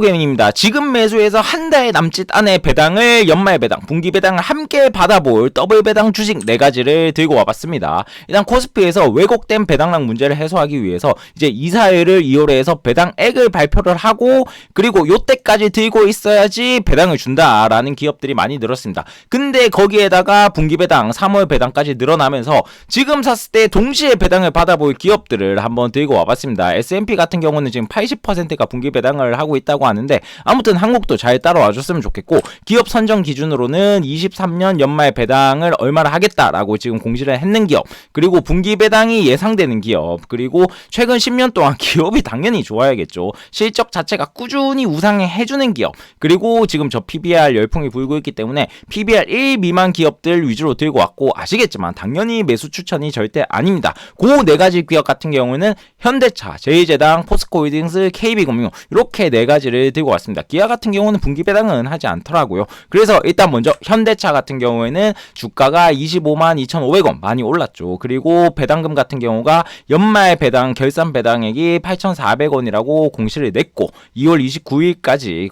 게임입니다. 지금 매수해서 한 달 남짓 안에 배당을 연말 배당, 분기 배당을 함께 받아볼 더블 배당 주식 4가지를 들고 와봤습니다. 일단 코스피에서 왜곡된 배당량 문제를 해소하기 위해서 이제 이사회를 2월에 해서 배당액을 발표를 하고 그리고 요때까지 들고 있어야지 배당을 준다라는 기업들이 많이 늘었습니다. 근데 거기에다가 분기 배당, 3월 배당까지 늘어나면서 지금 샀을 때 동시에 배당을 받아볼 기업들을 한번 들고 와봤습니다. S&P 같은 경우는 지금 80%가 분기 배당을 하고 있다고 하는데 아무튼 한국도 잘 따라와 줬으면 좋겠고, 기업 선정 기준으로는 23년 연말 배당을 얼마나 하겠다라고 지금 공시를 했는 기업, 그리고 분기 배당이 예상되는 기업, 그리고 최근 10년 동안 기업이 당연히 좋아야겠죠. 실적 자체가 꾸준히 우상해주는 기업, 그리고 지금 저 PBR 열풍이 불고 있기 때문에 PBR 1 미만 기업들 위주로 들고 왔고, 아시겠지만 당연히 매수 추천이 절대 아닙니다. 그 4가지 기업 같은 경우는 현대차, 제2제당, 포스코홀딩스, KB금융 이렇게 4가지를 들고 왔습니다. 기아 같은 경우는 분기 배당은 하지 않더라고요. 그래서 일단 먼저 현대차 같은 경우에는 주가가 25만 2,500원 많이 올랐죠. 그리고 배당금 같은 경우가 연말 배당 결산 배당액이 8,400원이라고 공시를 냈고 2월 29일까지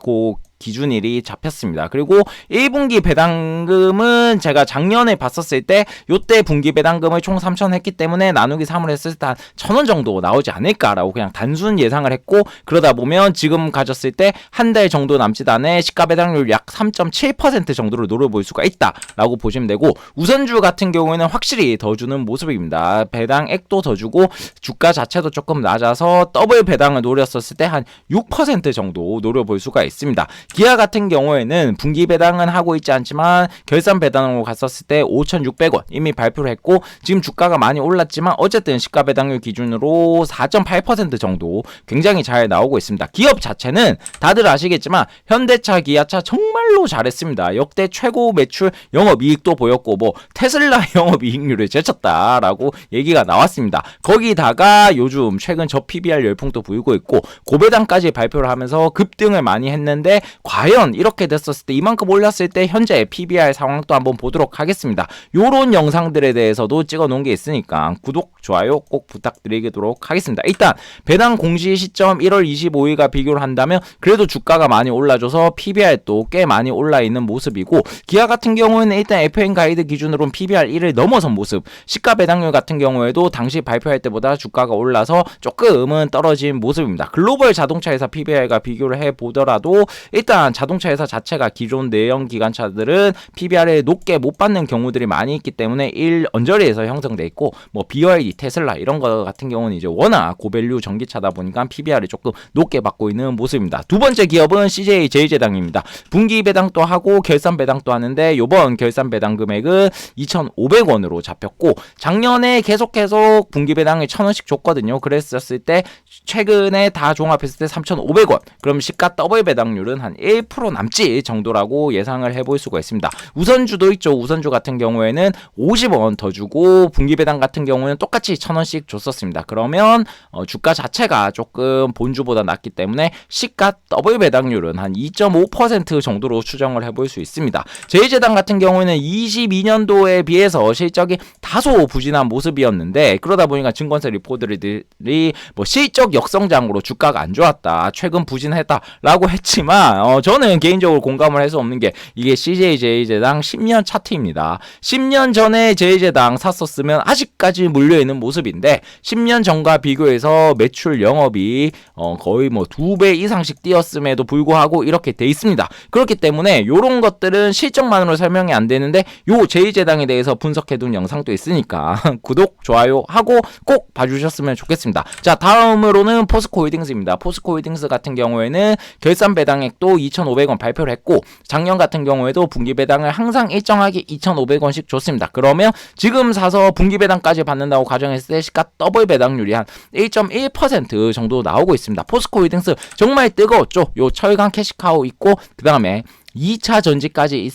기준일이 잡혔습니다. 그리고 1분기 배당금은 제가 작년에 봤었을 때 요때 분기 배당금을 총 3,000 했기 때문에 나누기 3을 했을 때 한 1,000원 정도 나오지 않을까라고 그냥 단순 예상을 했고, 그러다 보면 지금 가졌을 때 한 달 정도 남짓 안에 시가 배당률 약 3.7% 정도를 노려볼 수가 있다라고 보시면 되고, 우선주 같은 경우에는 확실히 더 주는 모습입니다. 배당액도 더 주고 주가 자체도 조금 낮아서 더블 배당을 노렸었을 때 한 6% 정도 노려볼 수가 있습니다. 기아 같은 경우에는 분기 배당은 하고 있지 않지만 결산 배당으로 갔었을 때 5,600원 이미 발표를 했고, 지금 주가가 많이 올랐지만 어쨌든 시가 배당률 기준으로 4.8% 정도 굉장히 잘 나오고 있습니다. 기업 자체는 다들 아시겠지만 현대차, 기아차 정말로 잘했습니다. 역대 최고 매출, 영업이익도 보였고 테슬라 영업이익률을 제쳤다라고 얘기가 나왔습니다. 거기다가 요즘 최근 저 PBR 열풍도 불고 있고 고배당까지 발표를 하면서 급등을 많이 했는데, 과연 이렇게 됐었을 때 이만큼 올랐을 때 현재 PBR 상황도 한번 보도록 하겠습니다. 요런 영상들에 대해서도 찍어 놓은 게 있으니까 구독, 좋아요 꼭 부탁드리도록 하겠습니다. 일단 배당 공시 시점 1월 25일과 비교를 한다면 그래도 주가가 많이 올라줘서 PBR도 꽤 많이 올라 있는 모습이고, 기아 같은 경우에는 일단 FN 가이드 기준으로는 PBR 1을 넘어선 모습, 시가 배당률 같은 경우에도 당시 발표할 때보다 주가가 올라서 조금은 떨어진 모습입니다. 글로벌 자동차 회사 PBR과 비교를 해보더라도 일단 자동차 회사 자체가 기존 내연 기관차들은 PBR을 높게 못 받는 경우들이 많이 있기 때문에 1 언저리에서 형성돼 있고, BYD, 테슬라 이런 거 같은 경우는 이제 워낙 고밸류 전기차다 보니까 PBR을 조금 높게 받고 있는 모습입니다. 두 번째 기업은 CJ 제2제당입니다. 분기 배당도 하고 결산 배당도 하는데 요번 결산 배당 금액은 2,500원으로 잡혔고, 작년에 계속해서 분기 배당을 1,000원씩 줬거든요. 그랬었을 때 최근에 다 종합했을 때 3,500원. 그럼 시가 더블 배당률은 한 1% 남짓 정도라고 예상을 해볼 수가 있습니다. 우선주도 있죠. 우선주 같은 경우에는 50원 더 주고 분기 배당 같은 경우는 똑같이 1,000원씩 줬었습니다. 그러면 주가 자체가 조금 본주보다 낮기 때문에 시가 더블 배당률은 한 2.5% 정도로 추정을 해볼 수 있습니다. 제2제당 같은 경우에는 22년도에 비해서 실적이 다소 부진한 모습이었는데, 그러다 보니까 증권사 리포트들이 실적 역성장으로 주가가 안 좋았다, 최근 부진했다라고 했지만 저는 개인적으로 공감을 할 수 없는 게 이게 CJ 제2제당 10년 차트입니다. 10년 전에 제2제당 샀었으면 아직까지 물려있는 모습인데 10년 전과 비교해서 매출 영업이 거의 2배 이상씩 뛰었음에도 불구하고 이렇게 돼 있습니다. 그렇기 때문에 이런 것들은 실적만으로 설명이 안 되는데 요 제2제당에 대해서 분석해둔 영상도 있으니까 구독, 좋아요 하고 꼭 봐주셨으면 좋겠습니다. 자, 다음으로는 포스코홀딩스입니다. 포스코홀딩스 같은 경우에는 결산 배당액도 2,500원 발표를 했고, 작년 같은 경우에도 분기 배당을 항상 일정하게 2,500원씩 줬습니다. 그러면 지금 사서 분기 배당까지 받는다고 가정했을 때 시가 더블 배당률이 한 1.1% 정도 나오고 있습니다. 포스코홀딩스 정말 뜨거웠죠. 요 철강 캐시카우 있고 그 다음에 2차 전지까지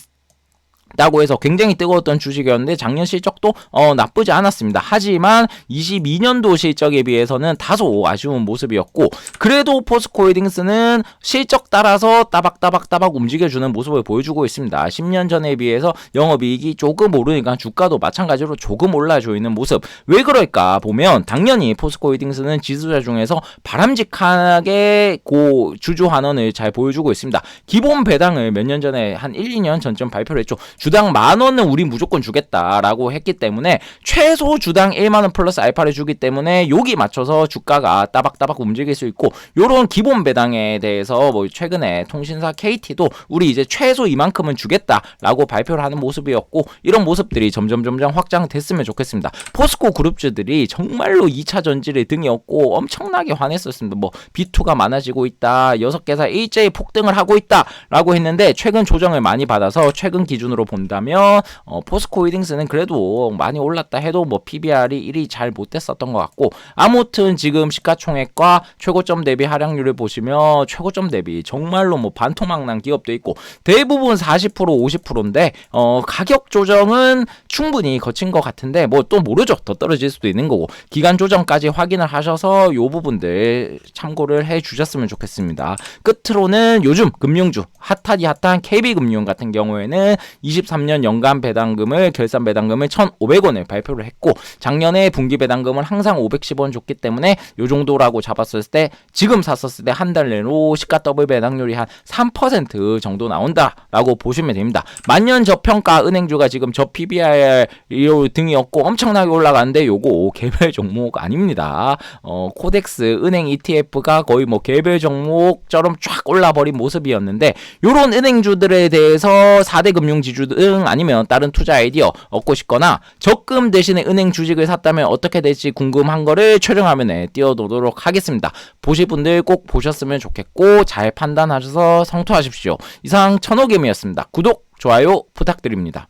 다고 해서 굉장히 뜨거웠던 주식이었는데 작년 실적도 나쁘지 않았습니다. 하지만 22년도 실적에 비해서는 다소 아쉬운 모습이었고, 그래도 포스코홀딩스는 실적 따라서 따박따박 움직여주는 모습을 보여주고 있습니다. 10년 전에 비해서 영업이익이 조금 오르니까 주가도 마찬가지로 조금 올라져 있는 모습. 왜 그럴까 보면 당연히 포스코홀딩스는 지수자 중에서 바람직하게 주주 환원을 잘 보여주고 있습니다. 기본 배당을 몇 년 전에 한 1, 2년 전쯤 발표를 했죠. 주당 10,000원은 우리 무조건 주겠다라고 했기 때문에 최소 주당 10,000원 플러스 알파를 주기 때문에 여기 맞춰서 주가가 따박따박 움직일 수 있고, 요런 기본 배당에 대해서 뭐 최근에 통신사 KT도 우리 이제 최소 이만큼은 주겠다라고 발표를 하는 모습이었고, 이런 모습들이 점점 확장됐으면 좋겠습니다. 포스코 그룹주들이 정말로 2차 전지를 등에 업고 엄청나게 화냈었습니다. 뭐 B2가 많아지고 있다, 6개사 일제히 폭등을 하고 있다라고 했는데 최근 조정을 많이 받아서 최근 기준으로 본다면 포스코홀딩스는 그래도 많이 올랐다 해도 뭐 PBR이 1이 잘 못됐었던 것 같고, 아무튼 지금 시가총액과 최고점 대비 하락률을 보시면 최고점 대비 정말로 뭐 반토막난 기업도 있고 대부분 40% 50%인데 가격 조정은 충분히 거친 것 같은데 뭐 또 모르죠. 더 떨어질 수도 있는 거고, 기간 조정까지 확인을 하셔서 요 부분들 참고를 해 주셨으면 좋겠습니다. 끝으로는 요즘 금융주 핫한 KB금융 같은 경우에는 23년 연간 배당금을 결산 배당금을 1,500원을 발표를 했고, 작년에 분기 배당금을 항상 510원 줬기 때문에 요 정도라고 잡았을 때 지금 샀었을 때 한 달 내로 시가 더블 배당률이 한 3% 정도 나온다라고 보시면 됩니다. 만년 저평가 은행주가 지금 저 PBR 등이 없고 엄청나게 올라가는데 요거 개별 종목 아닙니다. 코덱스 은행 ETF가 거의 뭐 개별 종목처럼 쫙 올라버린 모습이었는데, 요런 은행주들에 대해서 4대 금융지주 등 아니면 다른 투자 아이디어 얻고 싶거나 적금 대신에 은행 주식을 샀다면 어떻게 될지 궁금한 거를 촬영화면에 띄워놓도록 하겠습니다. 보실 분들 꼭 보셨으면 좋겠고 잘 판단하셔서 성투하십시오. 이상 천호개미였습니다. 구독, 좋아요 부탁드립니다.